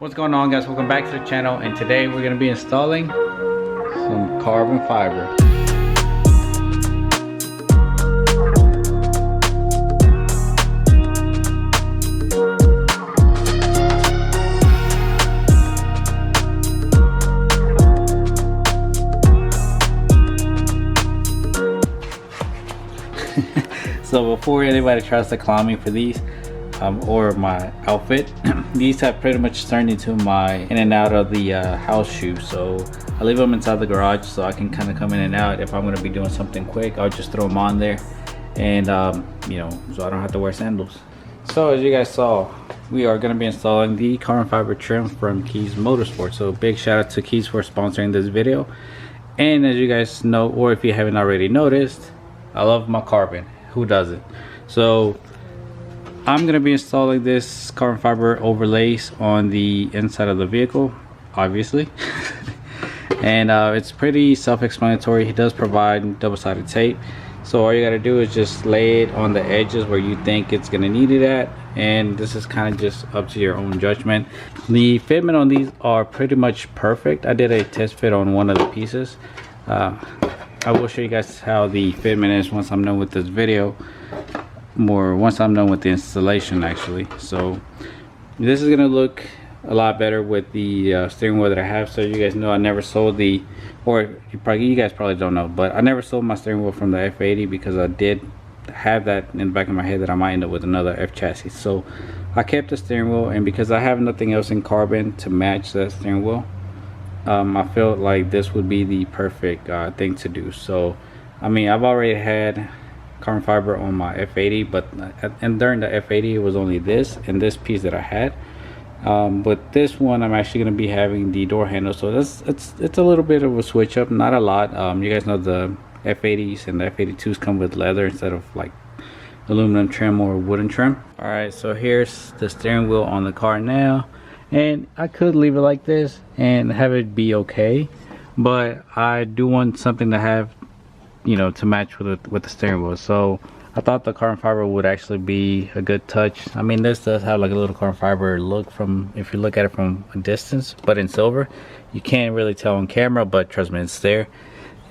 What's going on, guys? Welcome back to the channel, and today we're going to be installing some carbon fiber. So before anybody tries to clown me for these or my outfit, these have pretty much turned into my in and out of the house shoes. So I leave them inside the garage so I can kind of come in and out. If I'm going to be doing something quick, I'll just throw them on there, and you know, so I don't have to wear sandals. So as you guys saw, we are going to be installing the carbon fiber trim from Keys Motorsport. So big shout out to Keys for sponsoring this video. And as you guys know, or if you haven't already noticed, I love my carbon. Who doesn't? So I'm going to be installing this carbon fiber overlays on the inside of the vehicle, obviously. And it's pretty self-explanatory. He does provide double-sided tape, so all you got to do is just lay it on the edges where you think it's going to need it at, and this is kind of just up to your own judgment. The fitment on these are pretty much perfect. I did a test fit on one of the pieces. I will show you guys how the fitment is once I'm done with this video, or once I'm done with the installation actually. So this is gonna look a lot better with the steering wheel that I have. So you guys know I never sold the, or you guys probably don't know, but I never sold my steering wheel from the F80 because I did have that in the back of my head that I might end up with another F chassis. So I kept the steering wheel, and because I have nothing else in carbon to match that steering wheel, I felt like this would be the perfect thing to do. So I mean, I've already had carbon fiber on my F80, but and during the F80 it was only this and this piece that I had, but this one I'm actually going to be having the door handle. So it's a little bit of a switch up, not a lot. You guys know the F80s and the F82s come with leather instead of like aluminum trim or wooden trim. All right, so here's the steering wheel on the car now. And I could leave it like this and have it be okay, but I do want something to have, you know, to match with the steering wheel. So I thought the carbon fiber would actually be a good touch. I mean, this does have like a little carbon fiber look from, if you look at it from a distance, but in silver. You can't really tell on camera, but trust me, it's there.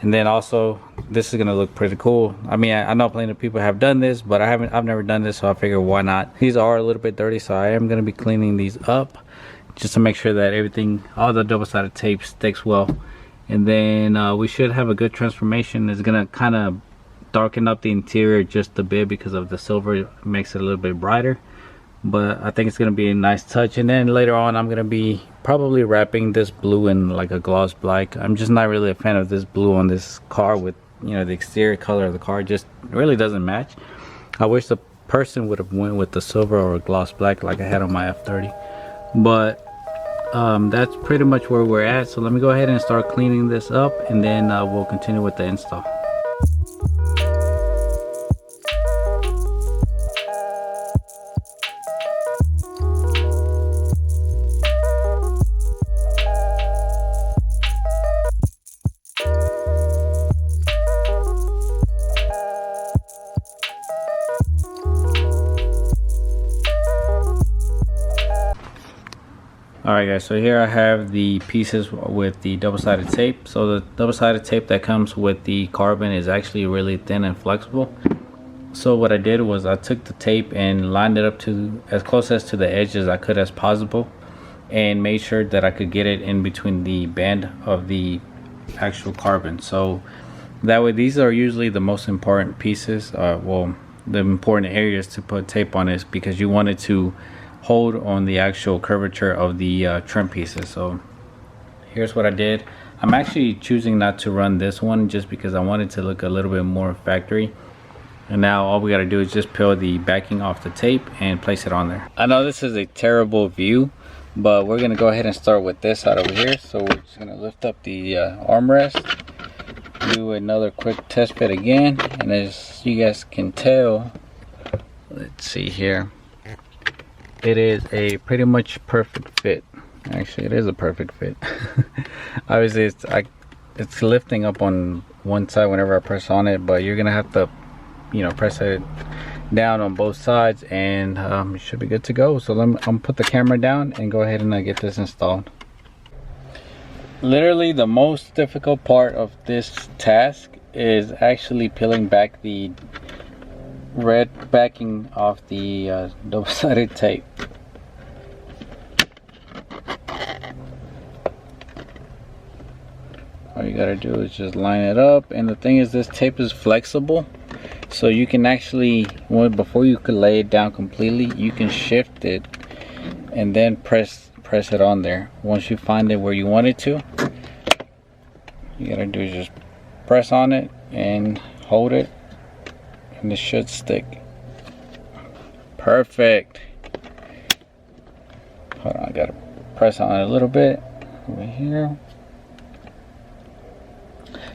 And then also, this is gonna look pretty cool. I mean, I know plenty of people have done this, but I've never done this, so I figured why not. These are a little bit dirty, so I am gonna be cleaning these up just to make sure that everything, all the double-sided tape sticks well. And then we should have a good transformation. It's gonna kind of darken up the interior just a bit because of the silver. It makes it a little bit brighter, but I think it's gonna be a nice touch. And then later on, I'm gonna be probably wrapping this blue in like a gloss black. I'm just not really a fan of this blue on this car. With, you know, the exterior color of the car just really doesn't match. I wish the person would have went with the silver or a gloss black like I had on my F30, but that's pretty much where we're at. So let me go ahead and start cleaning this up, and then we'll continue with the install. Alright guys, so here I have the pieces with the double-sided tape. So the double-sided tape that comes with the carbon is actually really thin and flexible. So what I did was I took the tape and lined it up to as close as to the edge as I could as possible, and made sure that I could get it in between the band of the actual carbon. So that way, these are usually the most important pieces, well, the important areas to put tape on is because you want it to hold on the actual curvature of the trim pieces. So here's what I did. I'm actually choosing not to run this one just because I want it to look a little bit more factory. And now all we got to do is just peel the backing off the tape and place it on there. I know this is a terrible view, but we're gonna go ahead and start with this side over here. So we're just gonna lift up the armrest, do another quick test fit again, and as you guys can tell, let's see here, it is a pretty much perfect fit. Actually, it is a perfect fit. Obviously, it's lifting up on one side whenever I press on it, but you're gonna have to, you know, press it down on both sides, and it should be good to go. So I'm gonna put the camera down and go ahead and get this installed. Literally the most difficult part of this task is actually peeling back the red backing off the double-sided tape. All you gotta do is just line it up, and the thing is, this tape is flexible, so you can actually, before you could lay it down completely, you can shift it and then press it on there. Once you find it where you want it to, you gotta do is just press on it and hold it, and it should stick. Perfect. Hold on, I gotta press on it a little bit over here.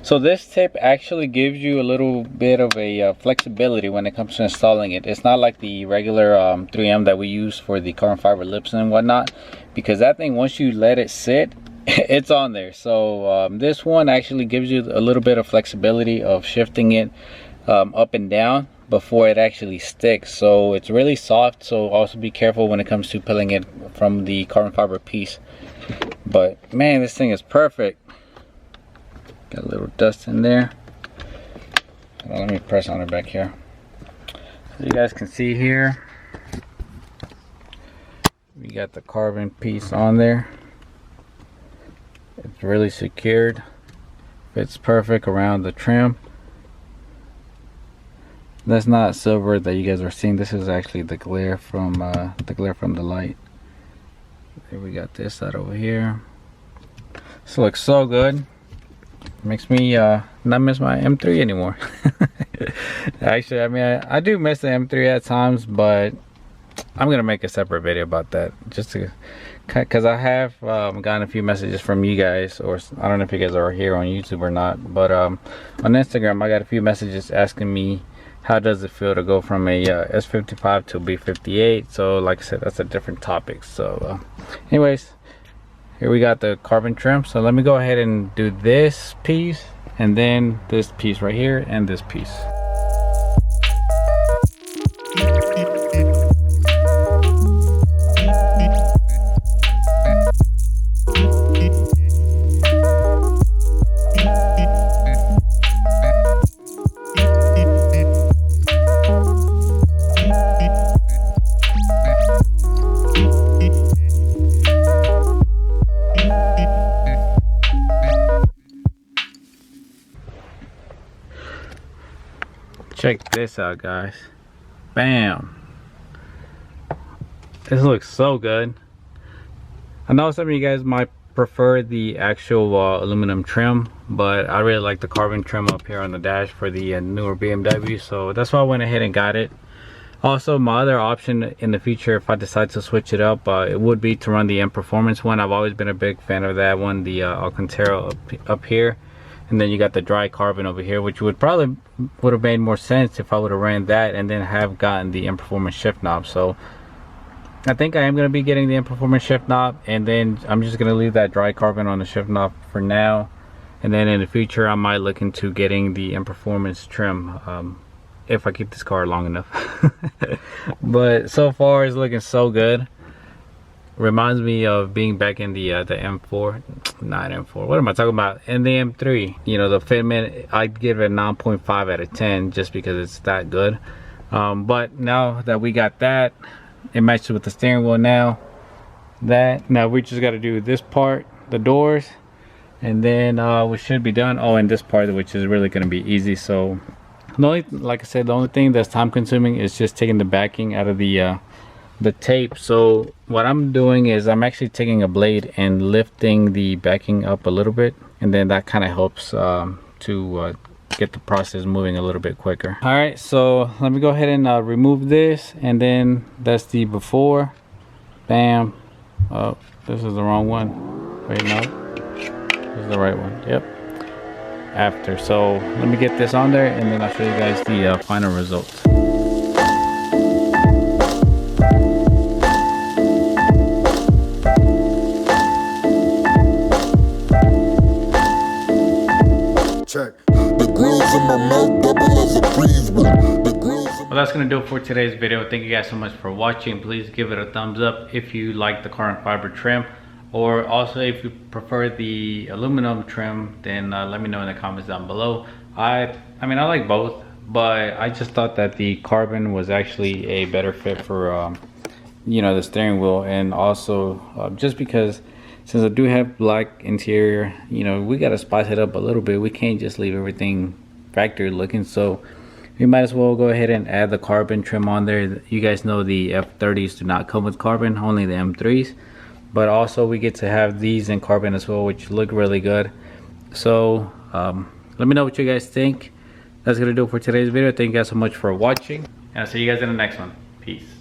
So this tape actually gives you a little bit of a flexibility when it comes to installing it. It's not like the regular 3M that we use for the carbon fiber lips and whatnot, because that thing, once you let it sit, it's on there. So this one actually gives you a little bit of flexibility of shifting it up and down before it actually sticks. So it's really soft, so also be careful when it comes to peeling it from the carbon fiber piece. But man, this thing is perfect. Got a little dust in there. Let me press on it back here. As you guys can see here, we got the carbon piece on there. It's really secured, fits perfect around the trim. That's not silver that you guys are seeing. This is actually the glare from the light. There, we got this side over here. This looks so good. Makes me not miss my M3 anymore. Actually, I mean, I do miss the M3 at times, but I'm gonna make a separate video about that, just to, because I have gotten a few messages from you guys, or I don't know if you guys are here on YouTube or not, but on Instagram I got a few messages asking me how does it feel to go from a S55 to a B58. So like I said, that's a different topic. So anyways, here we got the carbon trim. So let me go ahead and do this piece, and then this piece right here, and this piece. Check this out, guys. Bam. This looks so good. I know some of you guys might prefer the actual aluminum trim, but I really like the carbon trim up here on the dash for the newer BMW, so that's why I went ahead and got it. Also, my other option in the future, if I decide to switch it up, it would be to run the M Performance one. I've always been a big fan of that one, the Alcantara up here. And then you got the dry carbon over here, which would have made more sense if I would have ran that and then have gotten the M Performance shift knob. So I think I am going to be getting the M Performance shift knob, and then I'm just going to leave that dry carbon on the shift knob for now. And then in the future I might look into getting the M Performance trim if I keep this car long enough. But so far it's looking so good. Reminds me of being back in the M4, not M4, what am I talking about, in the M3. You know, the fitment, I'd give it a 9.5 out of 10 just because it's that good. But now that we got that, it matches with the steering wheel now. Now we just got to do this part, the doors, and then we should be done. Oh, and this part, which is really going to be easy. So the only, like I said, the only thing that's time consuming is just taking the backing out of the tape. So what I'm doing is I'm actually taking a blade and lifting the backing up a little bit, and then that kind of helps to get the process moving a little bit quicker. All right, so let me go ahead and remove this, and then that's the before. Bam. Oh, this is the wrong one. Wait, no, this is the right one. Yep, after. So let me get this on there, and then I'll show you guys the final results. Well, that's gonna do it for today's video. Thank you guys so much for watching. Please give it a thumbs up if you like the carbon fiber trim, or also if you prefer the aluminum trim, then let me know in the comments down below. I mean, I like both, but I just thought that the carbon was actually a better fit for you know, the steering wheel, and also just because since I do have black interior, you know, we gotta spice it up a little bit. We can't just leave everything factory looking, so we might as well go ahead and add the carbon trim on there. You guys know the F30s do not come with carbon, only the M3s, but also we get to have these in carbon as well, which look really good. So let me know what you guys think. That's gonna do it for today's video. Thank you guys so much for watching, and I'll see you guys in the next one. Peace.